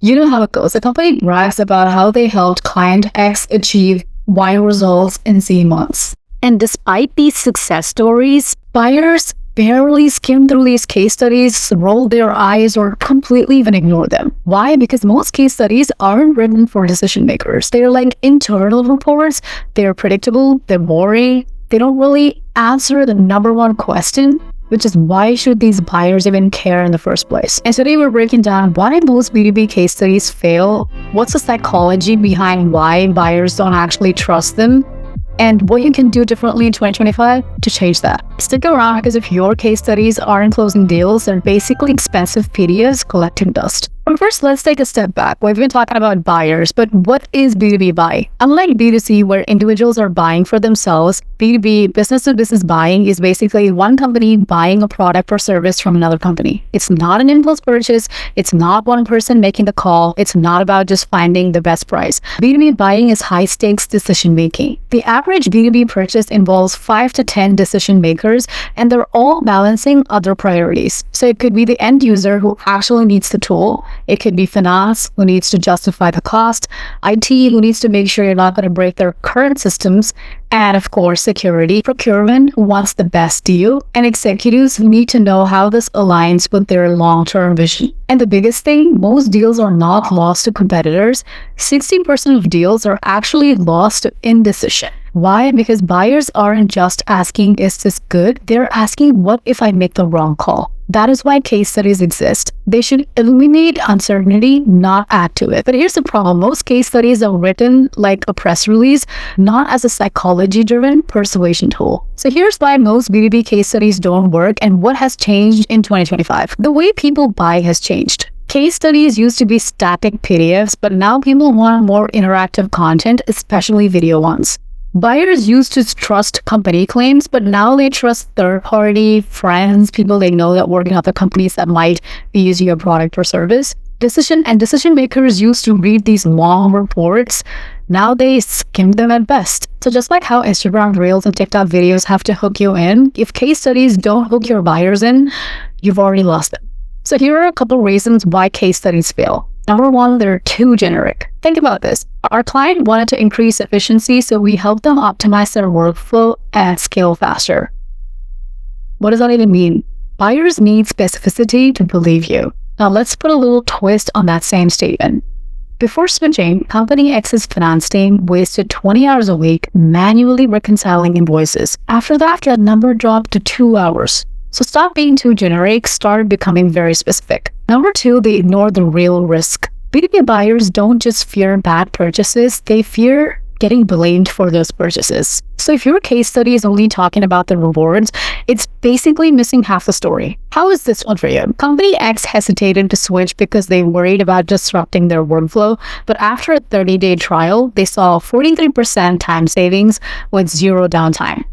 You know how it goes. A company brags about how they helped client X achieve Y results in Z months. And despite these success stories, buyers barely skim through these case studies, roll their eyes, or completely even ignore them. Why? Because most case studies aren't written for decision makers. They're like internal reports. They're predictable. They're boring. They don't really answer the number one question, which is why should these buyers even care in the first place? And today we're breaking down why most B2B case studies fail, what's the psychology behind why buyers don't actually trust them, and what you can do differently in 2025 to change that. Stick around because if your case studies aren't closing deals, they're basically expensive PDFs collecting dust. But first, let's take a step back. We've been talking about buyers, but what is B2B buying? Unlike B2C, where individuals are buying for themselves, B2B, business-to-business buying, is basically one company buying a product or service from another company. It's not an impulse purchase. It's not one person making the call. It's not about just finding the best price. B2B buying is high-stakes decision-making. The average B2B purchase involves 5 to 10 decision makers, and they're all balancing other priorities. So it could be the end user who actually needs the tool. It could be finance, who needs to justify the cost, IT, who needs to make sure you're not going to break their current systems, and of course, security, procurement, who wants the best deal, and executives who need to know how this aligns with their long-term vision. And the biggest thing, most deals are not lost to competitors. 60% of deals are actually lost to indecision. Why? Because buyers aren't just asking, is this good? They're asking, what if I make the wrong call? That is why case studies exist. They should eliminate uncertainty, not add to it. But here's the problem. Most case studies are written like a press release, not as a psychology-driven persuasion tool. So here's why most B2B case studies don't work and what has changed in 2025. The way people buy has changed. Case studies used to be static PDFs, but now people want more interactive content, especially video ones. Buyers used to trust company claims, but now they trust third-party friends, people they know that work in other companies that might be using your product or service. Decision makers used to read these long reports. Now they skim them at best. So just like how Instagram Reels and TikTok videos have to hook you in, if case studies don't hook your buyers in, you've already lost them. So here are a couple reasons why case studies fail. Number one, they're too generic. Think about this. Our client wanted to increase efficiency, so we helped them optimize their workflow and scale faster. What does that even mean? Buyers need specificity to believe you. Now let's put a little twist on that same statement. Before switching, Company X's finance team wasted 20 hours a week manually reconciling invoices. After that number dropped to 2 hours. So stop being too generic, start becoming very specific. Number two, they ignore the real risk. B2B buyers don't just fear bad purchases, they fear getting blamed for those purchases. So if your case study is only talking about the rewards, it's basically missing half the story. How is this one for you? Company X hesitated to switch because they worried about disrupting their workflow, but after a 30-day trial, they saw 43% time savings with zero downtime.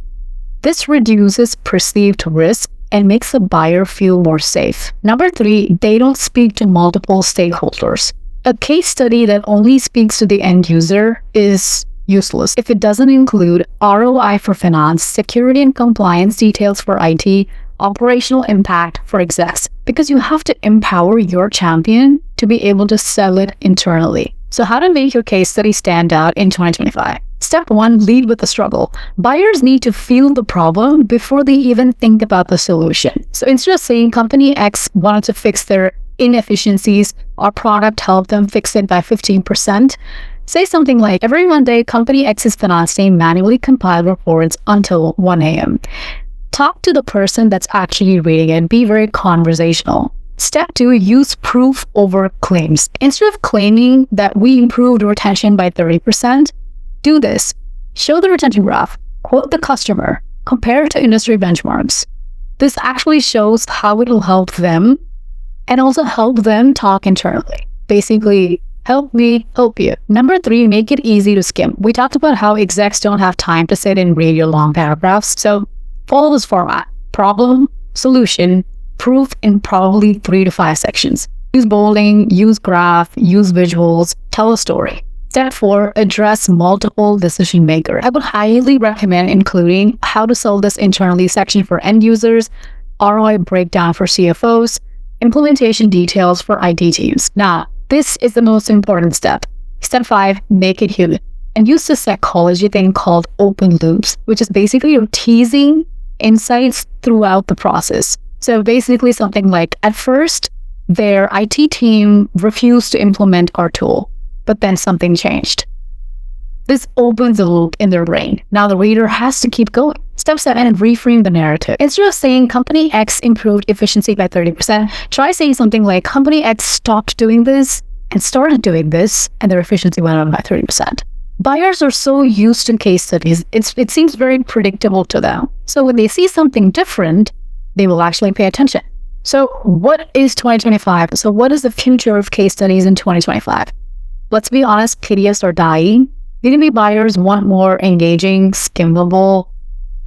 This reduces perceived risk and makes the buyer feel more safe. Number three, they don't speak to multiple stakeholders. A case study that only speaks to the end user is useless if it doesn't include ROI for finance, security and compliance details for IT, operational impact for execs, because you have to empower your champion to be able to sell it internally. So how to make your case study stand out in 2025? Step one, lead with the struggle. Buyers need to feel the problem before they even think about the solution. So instead of saying Company X wanted to fix their inefficiencies, our product helped them fix it by 15%, say something like, every Monday, Company X's finance team manually compiled reports until 1 a.m. Talk to the person that's actually reading it. Be very conversational. Step two, use proof over claims. Instead of claiming that we improved retention by 30%, do this. Show the retention graph, quote the customer, compare it to industry benchmarks. This actually shows how it will help them and also help them talk internally. Basically, help me help you. Number three, make it easy to skim. We talked about how execs don't have time to sit and read your long paragraphs. So follow this format: problem, solution, proof in probably 3 to 5 sections. Use bolding, use graph, use visuals, tell a story. Step four, address multiple decision makers. I would highly recommend including how to sell this internally section for end users, ROI breakdown for CFOs, implementation details for IT teams. Now, This is the most important step. Step 5, make it human. And use the psychology thing called open loops, which is basically you're teasing insights throughout the process. So basically something like, at first, their IT team refused to implement our tool, but then something changed. This opens a loop in their brain. Now the reader has to keep going. Step 7, reframe the narrative. Instead of saying company X improved efficiency by 30%, try saying something like company X stopped doing this and started doing this, and their efficiency went up by 30%. Buyers are so used to case studies, it seems very predictable to them. So when they see something different, they will actually pay attention. So what is 2025? So what is the future of case studies in 2025? Let's be honest, PDFs are dying. B2B buyers want more engaging, skimmable,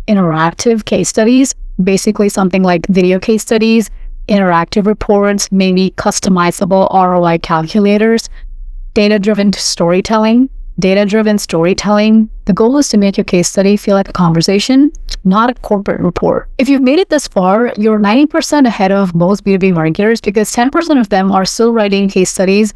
interactive case studies, basically something like video case studies, interactive reports, maybe customizable ROI calculators, data-driven storytelling. The goal is to make your case study feel like a conversation, not a corporate report. If you've made it this far, you're 90% ahead of most B2B marketers because 10% of them are still writing case studies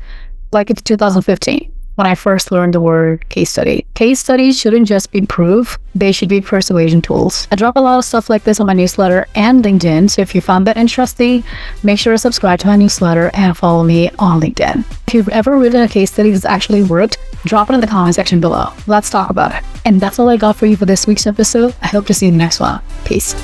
like it's 2015. When I first learned the word case study. Case studies shouldn't just be proof, they should be persuasion tools. I drop a lot of stuff like this on my newsletter and LinkedIn, so if you found that interesting, make sure to subscribe to my newsletter and follow me on LinkedIn. If you've ever written a case study that's actually worked, drop it in the comment section below. Let's talk about it. And that's all I got for you for this week's episode. I hope to see you in the next one. Peace.